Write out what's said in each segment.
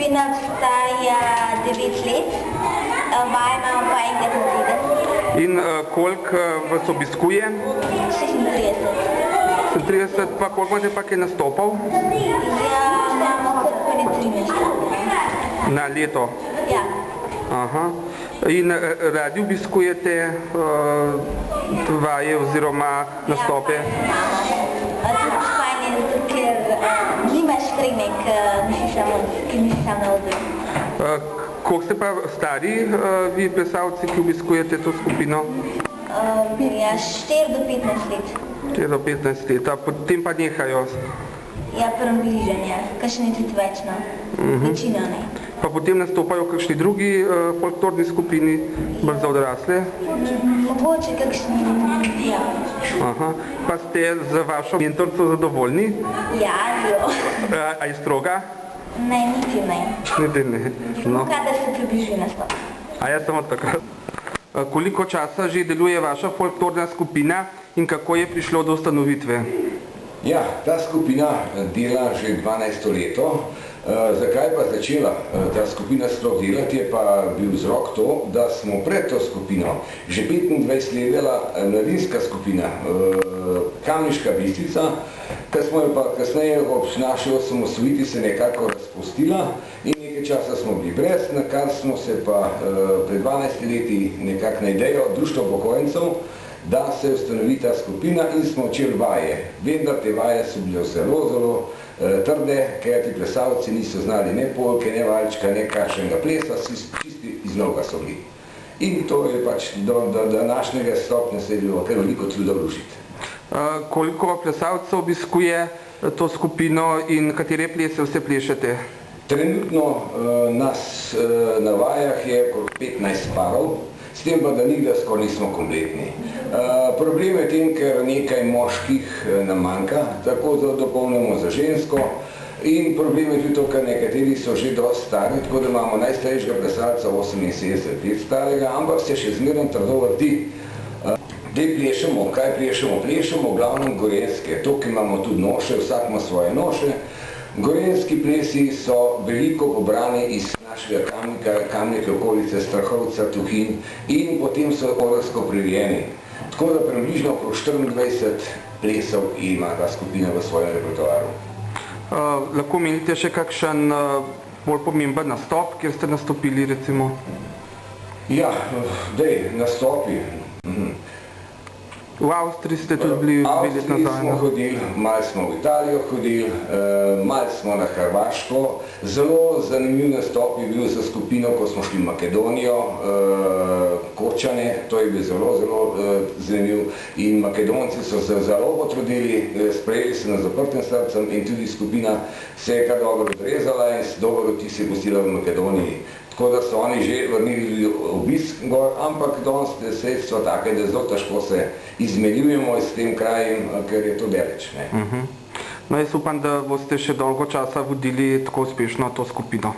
skupina obstaja 9 let, vaje imamo pa enkrat na teden. In koliko vas obiskuje? 36. 30, pa koliko imate pa kaj nastopov? Ja, imamo kot pone 13. Na leto? Ja. Aha. In radi obiskujete vaje oziroma nastope? Ja, tudi fajn je, zato ker nimaš treme, ki nisi sam na odru. Koliko ste pa stari vi plesalci, ki obiskujete to skupino? Ja, 4 do 15 let. 4 do 15 let, a potem pa nehajo? Ja, približanje, kakšni tudi več, no. Večina ne. Pa potem nastopajo v kakšni drugi folklorni skupini, bolj za odrasle? Mogoče kakšni, ja. Aha. Pa ste z vašo mentorico zadovoljni? Ja, jo. A je stroga? Ne, niti ne. Niti ne. No. Kadar se približi nastop. A ja, samo takrat. Koliko časa že deluje vaša folklorna skupina in kako je prišlo do ustanovitve? Ja, ta skupina dela že 12. leto. Zakaj pa začela ta skupina sploh delati, je pa bil vzrok to, da smo pred to skupino že 25 let delala mladinska skupina Kamniška Bistrica, ki smo jo pa kasneje ob naši osamosvojitvi se nekako razpustila in nekaj časa smo bili brez, na kar smo se pa pred 12 leti nekako na idejo Društva upokojencev, da se ustanovi ta skupina in smo učili vaje. Vendar te vaje so bile zelo trde, ker ti plesalci niso znali ne polke, ne valčka, ne kakšnega plesa, čisti iz noga so bili. In to je pač do današnjega stopnja se je bilo kar veliko truda vložiti. Koliko plesalcev obiskuje to skupino in katere plese vse plešete? Trenutno nas na vajah je okrog 15 parov, s tem pa, da nikdar skoraj nismo kompletni. Problem je tem, ker nekaj moških nam manjka, tako da dopolnimo za žensko. In problem je tudi to, ker nekateri so že dosti stari, tako da imamo najstarejšega plesalca 78 let starega, ampak se še zmerno trdo vrti. Zdaj plešemo, kaj plešemo? Plešemo v glavnem gorenjske, to, ki imamo tudi noše, vsak ima svoje noše. Gorenjski plesi so veliko pobrani iz našega Kamnika, okolice, Strahovca, Tuhin in potem so orsko prirejeni. Tako da približno okrog 24 plesov ima ta skupina v svojem repertoaru. Lahko menite še kakšen bolj pomemben nastop, kjer ste nastopili recimo? Ja, dej, nastopi. V Avstriji ste tudi bili videti nazaj. V Avstriji smo hodili, malo smo v Italijo hodili, malo smo na Hrvaško. Zelo zanimiv nastop je bil za skupino, ko smo šli v Makedonijo, Kočane, to je bil zelo zanimiv. In Makedonci so se zelo potrudili, sprejeli se na zaprtem srcem in tudi skupina se je kar dobro odrezala in dobro vtis je pustila v Makedoniji. Tako da so oni že vrnili obisk gor, ampak danes je sredstva take, da zelo težko se izmenjujemo s tem krajem, ker je to daleč. No, jaz upam, da boste še dolgo časa vodili tako uspešno to skupino.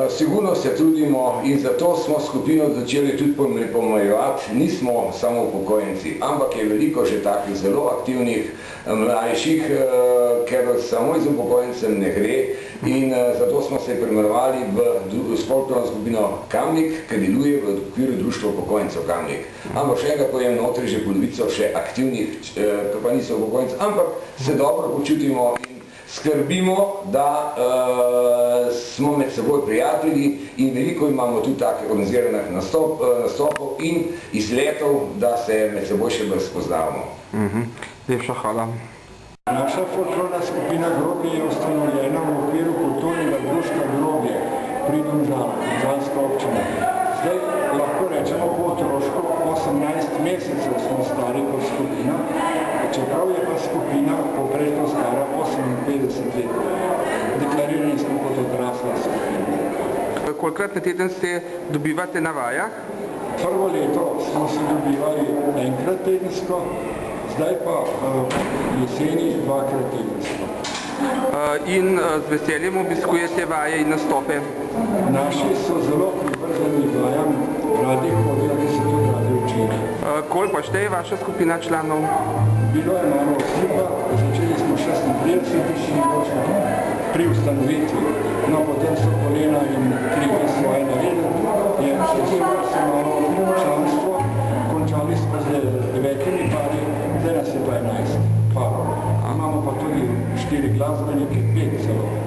Sigurno se trudimo in zato smo skupino začeli tudi pomajevati. Nismo samo upokojenci, ampak je veliko že takih zelo aktivnih mlajših, ker samo iz upokojencem ne gre. In zato smo se premerovali v folklorno skupino Kamnik, ki deluje v okviru Društva upokojencev Kamnik. Ampak še enkrat povem, notri že polovico še aktivnih, ki pa niso upokojenci, ampak se dobro počutimo in skrbimo, da smo med seboj prijatelji in veliko imamo tudi takih organiziranih nastopov in izletov, da se med seboj še bolj spoznavamo. Lepša hvala. Naša folklorna skupina Grobje je ustanovljena v okviru kulturnega društva Grobje pri Domžalah, domžalska občina. Zdaj lahko rečemo po otroško 18 mesecev smo stari kot skupina, čeprav je pa skupina povprečno stara 58 let. Deklarirani smo kot odrasla skupina. Kolikrat na teden se dobivate na vajah? Prvo leto smo se dobivali enkrat tedensko, zdaj pa jeseni dvakrat tedensko. In z veseljem obiskujete vaje in nastope? Naši so zelo privrženi vajam, radi hodijo in se tudi radi učili. Koliko šteje vaša skupina članov? Bilo je malo oseba, začeli smo 36 tiščnih ročnih. pri ustanovitvi. No, potem so kolena in krivi svoje naredili, je vse se malo članstvo, končali smo z 9 pari, zdaj nas je pa 11 parov. Imamo pa tudi 4 glasbenike, 5 celo.